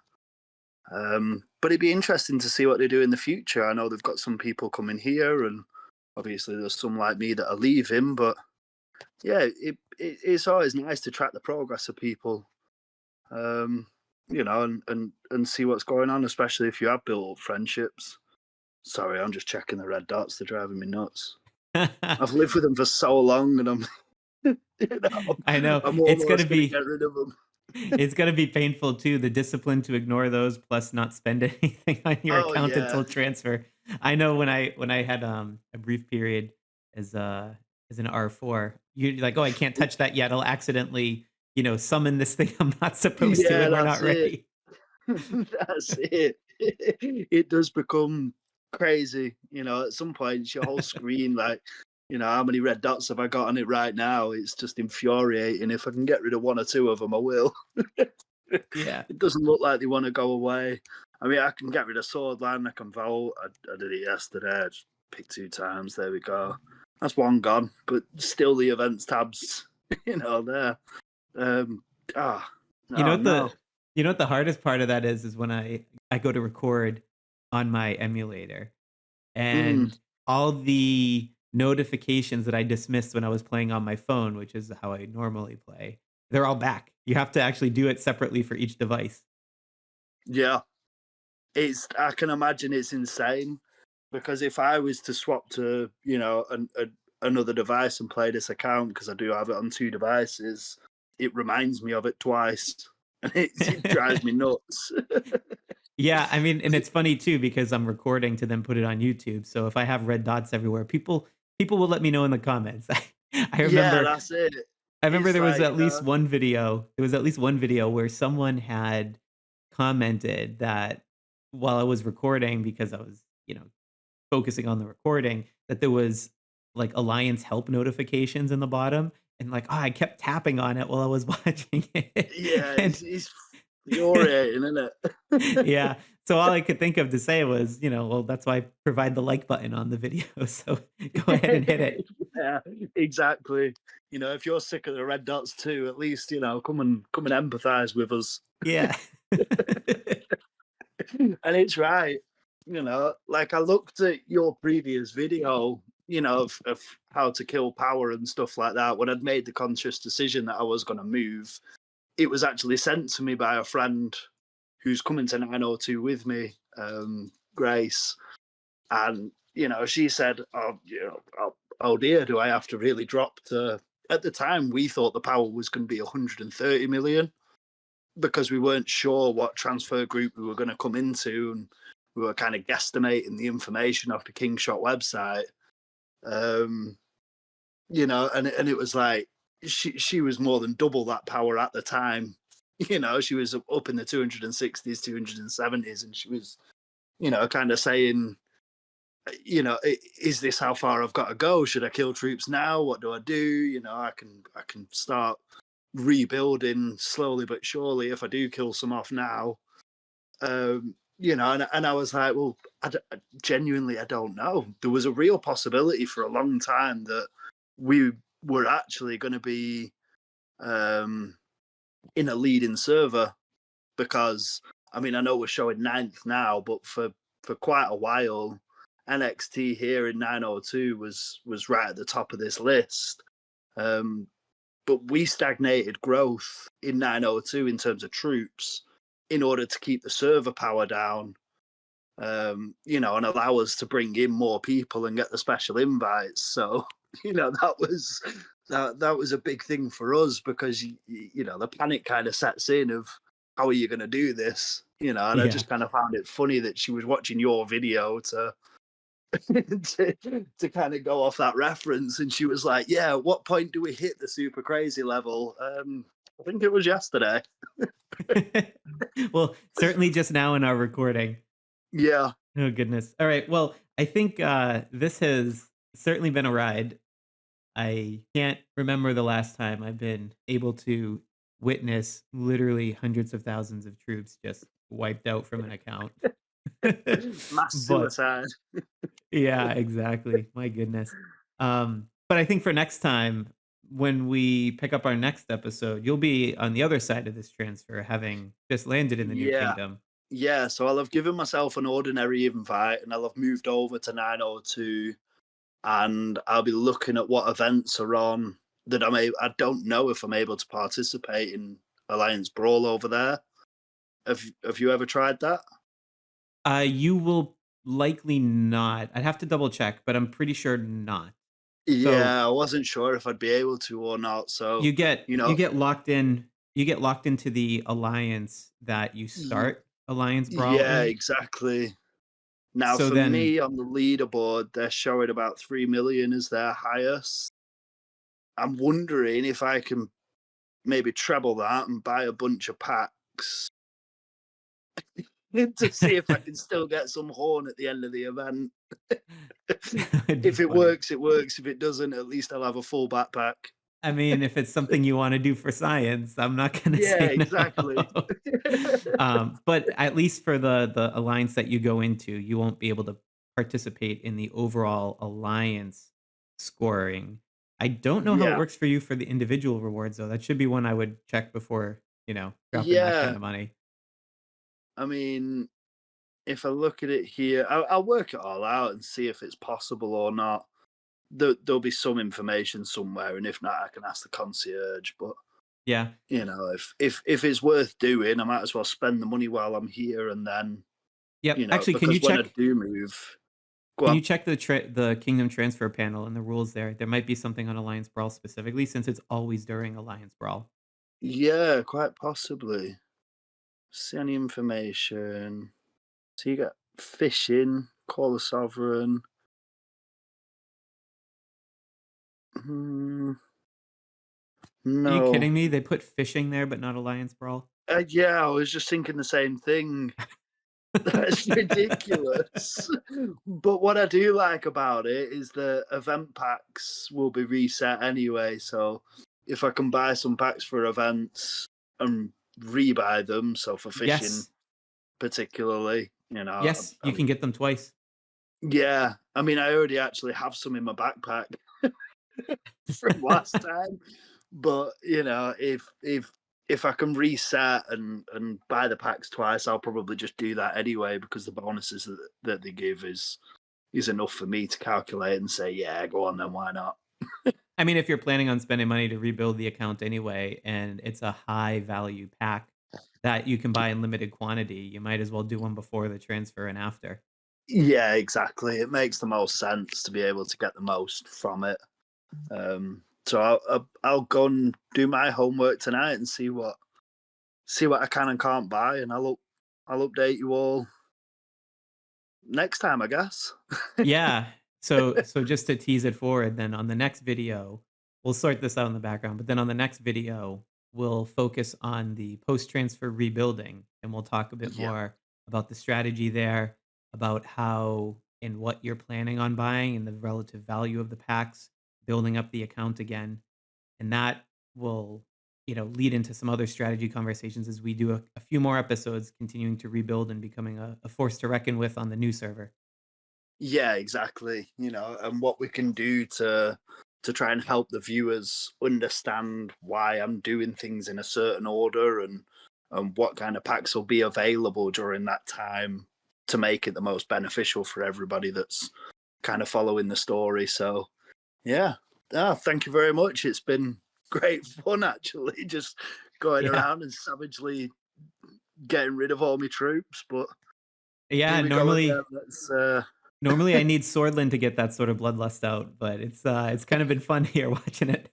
But it'd be interesting to see what they do in the future. I know they've got some people coming here, and obviously there's some like me that are leaving. But yeah, it's always nice to track the progress of people, and see what's going on, especially if you have built up friendships. Sorry, I'm just checking the red dots. They're driving me nuts. I've lived with them for so long, and I'm, I know I'm it's gonna almost going to get be rid of them. it's gonna be painful too. The discipline to ignore those, plus not spend anything on your Oh account yeah, until transfer. I know when I had a brief period as as an R4, you're like, oh, I can't touch that yet. I'll accidentally summon this thing I'm not supposed to, yeah, and we're that's not it. ready. That's it. It does become crazy, at some point, your whole screen, like, how many red dots have I got on it right now? It's just infuriating. If I can get rid of one or two of them, I will. Yeah. It doesn't look like they want to go away. I mean, I can get rid of Swordland, I can vote. I did it yesterday. I just picked 2 times. There we go. That's one gone, but still the events tabs, there. Um, ah, You know oh what no. the hardest part of that is when I go to record on my emulator Mm. and all the notifications that I dismissed when I was playing on my phone, which is how I normally play, they're all back. You have to actually do it separately for each device. Yeah, I can imagine it's insane because if I was to swap to another device and play this account, because I do have it on 2 devices, it reminds me of it twice. and it drives me nuts. Yeah, I mean, and it's funny too because I'm recording to then put it on YouTube. So if I have red dots everywhere, people will let me know in the comments. I Yeah, remember that's it. I remember It's there was like, at least one video there was at least one video where someone had commented that while I was recording because I was, focusing on the recording, that there was, like, Alliance help notifications in the bottom, and, like, I kept tapping on it while I was watching it, yeah, and it's infuriating, isn't it? yeah, so all I could think of to say was, "Well, that's why I provide the like button on the video, so go ahead and hit it." Yeah, exactly. If you're sick of the red dots too, at least, come and empathize with us. Yeah. And it's right. Like I looked at your previous video, of how to kill power and stuff like that. When I'd made the conscious decision that I was going to move, it was actually sent to me by a friend who's coming to 902 with me, Grace. And, she said, oh dear, do I have to really drop to. At the time, we thought the power was going to be 130 million because we weren't sure what transfer group we were going to come into, and we were kind of guesstimating the information off the Kingshot website. Um, and it was like she was more than double that power at the time. She was up in the 260s, 270s, and she was, kind of saying, is this how far I've got to go? Should I kill troops now? What do I do? I can start rebuilding slowly but surely if I do kill some off now. And I was like, well, genuinely, I don't know. There was a real possibility for a long time that we were actually going to be in a leading server because, I mean, I know we're showing ninth now, but for quite a while, NXT here in 902 was right at the top of this list. But we stagnated growth in 902 in terms of troops in order to keep the server power down, and allow us to bring in more people and get the special invites. So, that was a big thing for us because the panic kind of sets in of how are you going to do this, and I Yeah. just kind of found it funny that she was watching your video to to kind of go off that reference, and she was like, yeah, at what point do we hit the super crazy level? I think it was yesterday. Well, certainly just now in our recording. Yeah. Oh, goodness. All right, well, I think, this has certainly been a ride. I can't remember the last time I've been able to witness literally hundreds of thousands of troops just wiped out from an account. Mass But suicide. yeah, exactly. My goodness. But I think for next time, when we pick up our next episode, you'll be on the other side of this transfer, having just landed in the new Yeah. kingdom. Yeah, so I'll have given myself an ordinary invite and I'll have moved over to 902, and I'll be looking at what events are on that I don't know if I'm able to participate in Alliance Brawl over there. Have you ever tried that? You will likely not. I'd have to double check, but I'm pretty sure not. So Yeah, I wasn't sure if I'd be able to or not. So, you get you you know, get locked in. You get locked into the alliance that you y- start Alliance Brawl yeah, in. exactly. Now, So for then, me on the leaderboard, they're showing about 3 million as their highest. I'm wondering if I can maybe treble that and buy a bunch of packs to see if I can still get some horn at the end of the event. it'd be If it funny. works, it works. If it doesn't, at least I'll have a full backpack. I mean, if it's something you want to do for science, I'm not going to Yeah, say exactly. no. But at least for the alliance that you go into, you won't be able to participate in the overall alliance scoring. I don't know how it Yeah. works for you for the individual rewards, though. That should be one I would check before, dropping that kind Yeah. of money. I mean, if I look at it here, I'll work it all out and see if it's possible or not. There'll be some information somewhere, and if not, I can ask the concierge. But Yeah. if it's worth doing, I might as well spend the money while I'm here, and then Yep. Actually, can you because when I check? do move, go Can you on. check the Kingdom transfer panel and the rules there? There might be something on Alliance Brawl specifically, since it's always during Alliance Brawl. Yeah, quite possibly. See any information. So you got fishing, call the sovereign. Hmm, Are you no. kidding me? They put fishing there, but not Alliance Brawl? Yeah, I was just thinking the same thing. That's ridiculous. But what I do like about it is the event packs will be reset anyway. So if I can buy some packs for events and rebuy them, so for fishing Yes. particularly, Yes, you can get them twice. yeah, I mean, I already actually have some in my backpack from last time, but if I can reset and buy the packs twice, I'll probably just do that anyway because the bonuses that they give is enough for me to calculate and say, yeah, go on then, why not? I mean, if you're planning on spending money to rebuild the account anyway, and it's a high value pack that you can buy in limited quantity, you might as well do one before the transfer and after. Yeah, exactly. It makes the most sense to be able to get the most from it. So I'll go and do my homework tonight and see what I can and can't buy, and I'll update you all next time, I guess. Yeah. So just to tease it forward, then on the next video, we'll sort this out in the background, but then on the next video, we'll focus on the post-transfer rebuilding, and we'll talk a bit Yeah. more about the strategy there, about how and what you're planning on buying and the relative value of the packs, building up the account again. And that will, lead into some other strategy conversations as we do a few more episodes continuing to rebuild and becoming a force to reckon with on the new server. Yeah, exactly. And what we can do to try and help the viewers understand why I'm doing things in a certain order and what kind of packs will be available during that time to make it the most beneficial for everybody that's kind of following the story. So yeah. Thank you very much. It's been great fun actually, just going Yeah. around and savagely getting rid of all my troops. But Yeah, here we go again. normally Let's normally I need Swordland to get that sort of bloodlust out, but it's kind of been fun here watching it.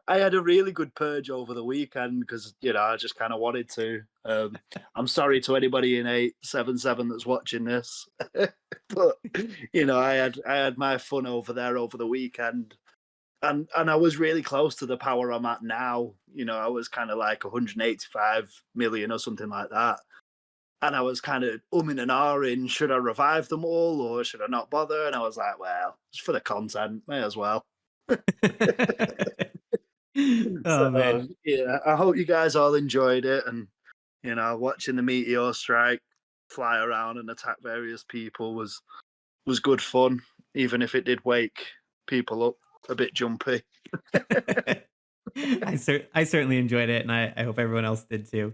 I had a really good purge over the weekend because I just kind of wanted to. I'm sorry to anybody in 877 that's watching this, but I had my fun over there over the weekend, and I was really close to the power I'm at now. I was kind of like 185 million or something like that, and I was kind of umming and ahhing, should I revive them all or should I not bother? And I was like, well, it's for the content, may as well. Oh, man. So yeah, I hope you guys all enjoyed it, and watching the meteor strike fly around and attack various people was good fun, even if it did wake people up a bit jumpy. I certainly enjoyed it, and I hope everyone else did too.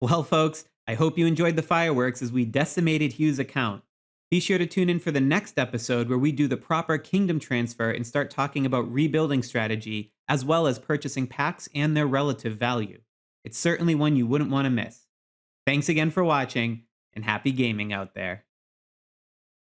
Well, folks, I hope you enjoyed the fireworks as we decimated Hugh's account. Be sure to tune in for the next episode where we do the proper kingdom transfer and start talking about rebuilding strategy, as well as purchasing packs and their relative value. It's certainly one you wouldn't want to miss. Thanks again for watching, and happy gaming out there.